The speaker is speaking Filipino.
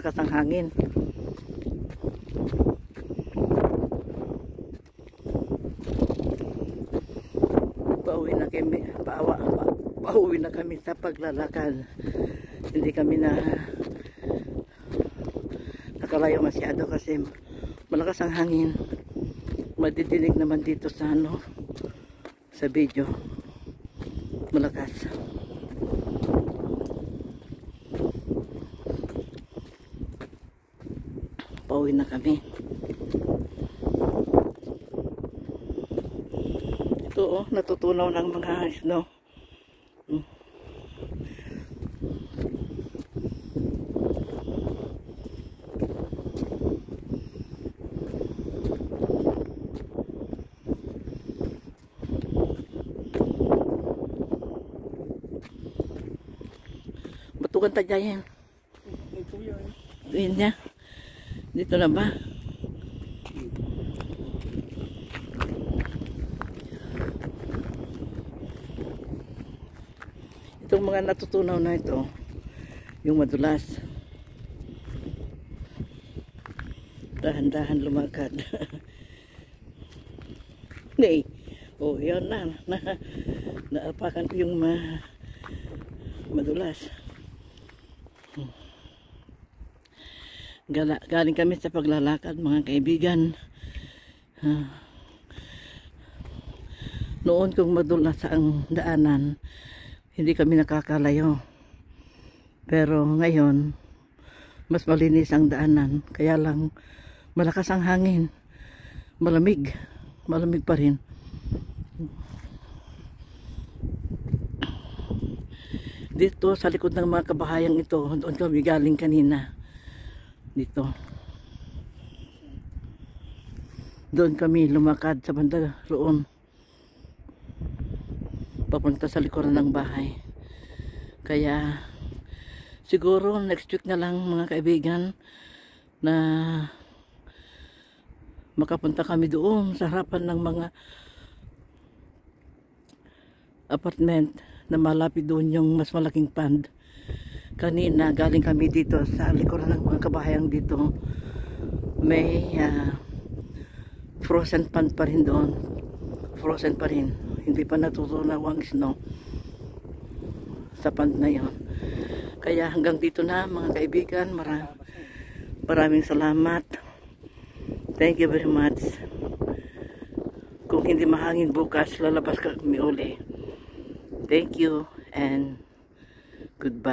malakas ang hangin. Pauwi na kami sa paglalakad. Hindi kami nakalayo masyado kasi malakas ang hangin. Madidinig naman dito sa sa video. Malakas. Pauwi na kami. Ito natutunaw ng mga snow. Batukan tayo yan. Yun niya. Dito na ba? Itong mga natutunaw na ito, yung madulas. Dahan-dahan lumakad. Nay. Oh, yan na. Naapakan ko yung madulas. Galing kami sa paglalakad, mga kaibigan. Noon kung madulas ang daanan, hindi kami nakakalayo. Pero ngayon, mas malinis ang daanan. Kaya lang, malakas ang hangin. Malamig. Malamig pa rin. Dito sa likod ng mga kabahayang ito, doon kami galing kanina. Dito. Doon kami lumakad sa banda roon. Papunta sa likuran ng bahay. Kaya siguro next week na lang mga kaibigan na makapunta kami doon sa harapan ng mga apartment na malapit doon yung mas malaking pond. Kanina galing kami dito sa likuran ng mga kabahayang dito. May frozen pond pa rin doon. Frozen pa rin. Hindi pa natutunaw ang snow sa pond na yon. Kaya hanggang dito na mga kaibigan. Maraming salamat. Thank you very much. Kung hindi mahangin bukas, lalabas kami uli. Thank you and goodbye.